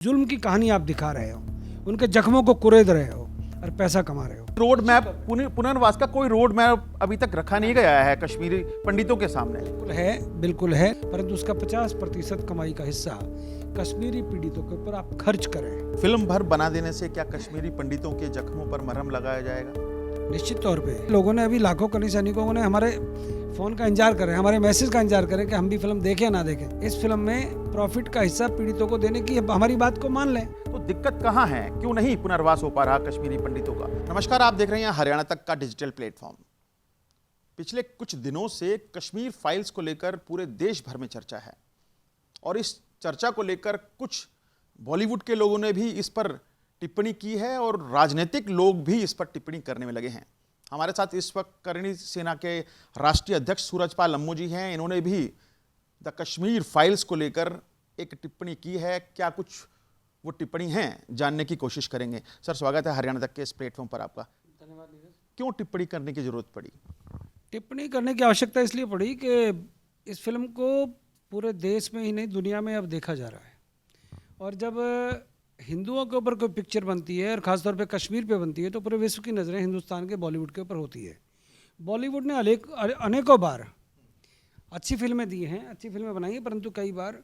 जुल्म की कहानी आप दिखा रहे हो, उनके जख्मों को कुरेद रहे हो और पैसा कमा रहे हो। रोड मैप पुनर्वास का कोई रोड मैप अभी तक रखा नहीं गया है कश्मीरी पंडितों के सामने। बिल्कुल है, परंतु उसका 50% कमाई का हिस्सा कश्मीरी पीड़ितों के ऊपर आप खर्च करें। फिल्म भर बना देने से क्या कश्मीरी पंडितों के जख्मों पर मरहम लगाया जाएगा? निश्चित तौर पे लोगों ने अभी लाखों कनी सैनिकों ने हमारे फोन का इंतजार कर रहे हैं, हमारे मैसेज का इंतजार करें कि हम भी फिल्म देखें या ना देखें। इस फिल्म में प्रॉफिट का हिस्सा पीड़ितों को देने की हमारी बात को मान लें। तो दिक्कत कहाँ है? क्यों नहीं पुनर्वास हो पा रहा कश्मीरी पंडितों का? नमस्कार, आप देख रहे हैं हरियाणा तक का डिजिटल प्लेटफॉर्म। पिछले कुछ दिनों से कश्मीर फाइल्स को लेकर पूरे देश भर में चर्चा है और इस चर्चा को लेकर कुछ बॉलीवुड के लोगों ने भी इस पर टिप्पणी की है और राजनीतिक लोग भी इस पर टिप्पणी करने में लगे हैं। हमारे साथ इस वक्त करणी सेना के राष्ट्रीय अध्यक्ष सूरजपाल लम्मू जी हैं। इन्होंने भी द कश्मीर फाइल्स को लेकर एक टिप्पणी की है। क्या कुछ वो टिप्पणी हैं, जानने की कोशिश करेंगे। सर, स्वागत है हरियाणा तक के इस प्लेटफॉर्म पर आपका। धन्यवाद नीरज। क्यों टिप्पणी करने की जरूरत पड़ी? टिप्पणी करने की आवश्यकता इसलिए पड़ी कि इस फिल्म को पूरे देश में ही नहीं दुनिया में अब देखा जा रहा है, और जब हिंदुओं के ऊपर कोई पिक्चर बनती है और ख़ासतौर पे कश्मीर पे बनती है तो पूरे विश्व की नज़रें हिंदुस्तान के बॉलीवुड के ऊपर होती है। बॉलीवुड ने अनेकों बार अच्छी फिल्में दी हैं, अच्छी फिल्में बनाई हैं, परंतु कई बार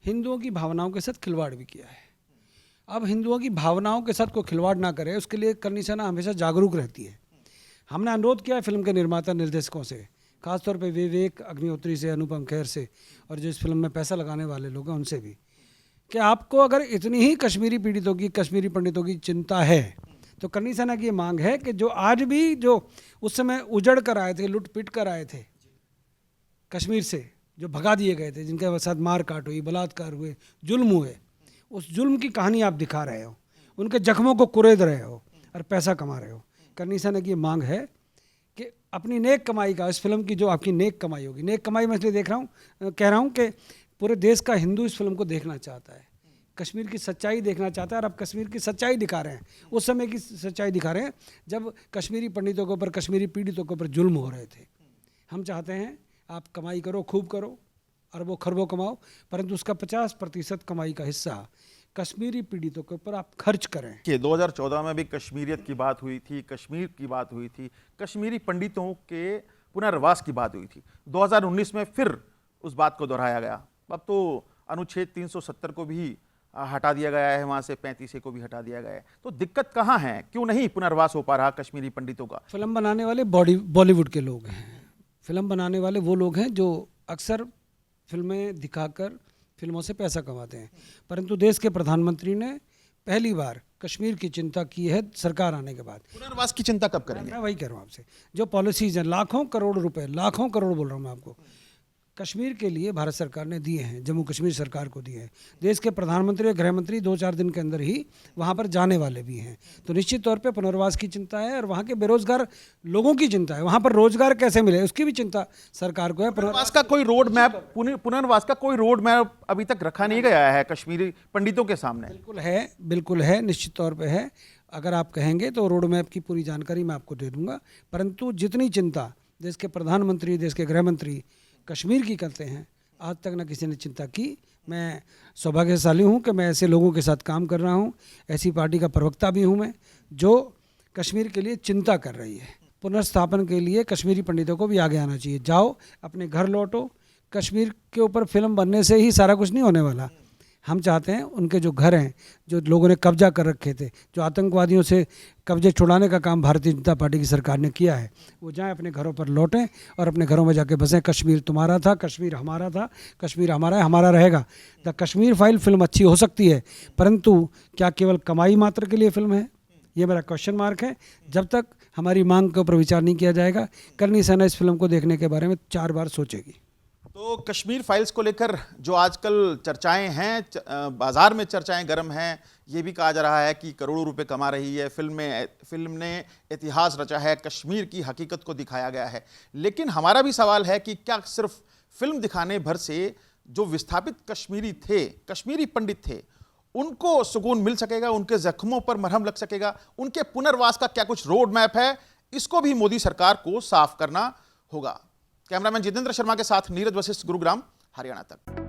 हिंदुओं की भावनाओं के साथ खिलवाड़ भी किया है। अब हिंदुओं की भावनाओं के साथ कोई खिलवाड़ ना करे, उसके लिए करणी सेना हमेशा जागरूक रहती है। हमने अनुरोध किया है फिल्म के निर्माता निर्देशकों से, खासतौर पे विवेक अग्निहोत्री से, अनुपम खेर से, और जो इस फिल्म में पैसा लगाने वाले लोग हैं उनसे भी, कि आपको अगर इतनी ही कश्मीरी पीड़ितों की, कश्मीरी पंडितों की चिंता है तो करणी सेना की ये मांग है कि जो आज भी जो उस समय उजड़ कर आए थे, लुट पिट कर आए थे कश्मीर से, जो भगा दिए गए थे, जिनके साथ मार काट हुई, बलात्कार हुए, जुल्म हुए, उस जुल्म की कहानी आप दिखा रहे हो, उनके जख्मों को कुरेद रहे हो और पैसा कमा रहे हो। करणी सेना की ये मांग है कि अपनी नेक कमाई का, इस फिल्म की जो आपकी नेक कमाई होगी, नेक कमाई मैं इसलिए कह रहा हूँ कि पूरे देश का हिंदू इस फिल्म को देखना चाहता है, कश्मीर की सच्चाई देखना चाहता है, और अब कश्मीर की सच्चाई दिखा रहे हैं, उस समय की सच्चाई दिखा रहे हैं जब कश्मीरी पंडितों के ऊपर, कश्मीरी पीड़ितों के ऊपर जुल्म हो रहे थे। हम चाहते हैं आप कमाई करो, खूब करो, अरबों खरबों कमाओ, परंतु उसका 50% कमाई का हिस्सा कश्मीरी पीड़ितों के ऊपर आप खर्च करें। कि 2014 में भी कश्मीरियत की बात हुई थी, कश्मीर की बात हुई थी, कश्मीरी पंडितों के पुनर्वास की बात हुई थी। 2019 में फिर उस बात को दोहराया गया। अब तो अनुच्छेद 370 को भी हटा दिया गया है, वहाँ से 35A को भी हटा दिया गया है। तो दिक्कत कहाँ है? क्यों नहीं पुनर्वास हो पा रहा कश्मीरी पंडितों का? फिल्म बनाने वाले बॉलीवुड के लोग हैं। फिल्म बनाने वाले वो लोग हैं जो अक्सर फिल्में दिखाकर फिल्मों से पैसा कमाते हैं, परंतु देश के प्रधानमंत्री ने पहली बार कश्मीर की चिंता की है सरकार आने के बाद। पुनर्वास की चिंता कब करेंगे? मैं वही कह रहा हूँ आपसे, जो पॉलिसीज हैं, लाखों करोड़ रुपए, लाखों करोड़ बोल रहा हूँ मैं आपको, कश्मीर के लिए भारत सरकार ने दिए हैं, जम्मू कश्मीर सरकार को दिए हैं। देश के प्रधानमंत्री और गृह मंत्री 2-4 दिन के अंदर ही वहाँ पर जाने वाले भी हैं। तो निश्चित तौर पे पुनर्वास की चिंता है, और वहाँ के बेरोजगार लोगों की चिंता है, वहाँ पर रोजगार कैसे मिले उसकी भी चिंता सरकार को है। पुनर्वास का कोई रोड मैप पुनर्वास का कोई रोड मैप अभी तक रखा नहीं गया है कश्मीरी पंडितों के सामने। बिल्कुल है, निश्चित तौर पर है। अगर आप कहेंगे तो रोड मैप की पूरी जानकारी मैं आपको दे दूँगा, परंतु जितनी चिंता देश के प्रधानमंत्री, देश के गृह मंत्री कश्मीर की करते हैं, आज तक न किसी ने चिंता की। मैं सौभाग्यशाली हूँ कि मैं ऐसे लोगों के साथ काम कर रहा हूँ, ऐसी पार्टी का प्रवक्ता भी हूँ मैं, जो कश्मीर के लिए चिंता कर रही है। पुनर्स्थापन के लिए कश्मीरी पंडितों को भी आगे आना चाहिए। जाओ, अपने घर लौटो। कश्मीर के ऊपर फिल्म बनने से ही सारा कुछ नहीं होने वाला। हम चाहते हैं उनके जो घर हैं, जो लोगों ने कब्जा कर रखे थे, जो आतंकवादियों से कब्जे छुड़ाने का काम भारतीय जनता पार्टी की सरकार ने किया है, वो जाएं, अपने घरों पर लौटें और अपने घरों में जाके बसें। कश्मीर तुम्हारा था, कश्मीर हमारा था, कश्मीर हमारा है, हमारा रहेगा। द कश्मीर फाइल फिल्म अच्छी हो सकती है, परंतु क्या केवल कमाई मात्र के लिए फिल्म है? ये मेरा क्वेश्चन मार्क है। जब तक हमारी मांग के ऊपर विचार नहीं किया जाएगा, करणी सेना इस फिल्म को देखने के बारे में 4 बार सोचेगी। तो कश्मीर फाइल्स को लेकर जो आजकल चर्चाएं हैं, बाजार में चर्चाएं गर्म हैं। ये भी कहा जा रहा है कि करोड़ों रुपए कमा रही है फिल्म ने इतिहास रचा है, कश्मीर की हकीकत को दिखाया गया है। लेकिन हमारा भी सवाल है कि क्या सिर्फ फिल्म दिखाने भर से जो विस्थापित कश्मीरी थे, कश्मीरी पंडित थे, उनको सुकून मिल सकेगा? उनके जख्मों पर मरहम लग सकेगा? उनके पुनर्वास का क्या कुछ रोड मैप है? इसको भी मोदी सरकार को साफ करना होगा। कैमरामैन जितेंद्र शर्मा के साथ नीरज वशिष्ठ, गुरुग्राम, हरियाणा तक।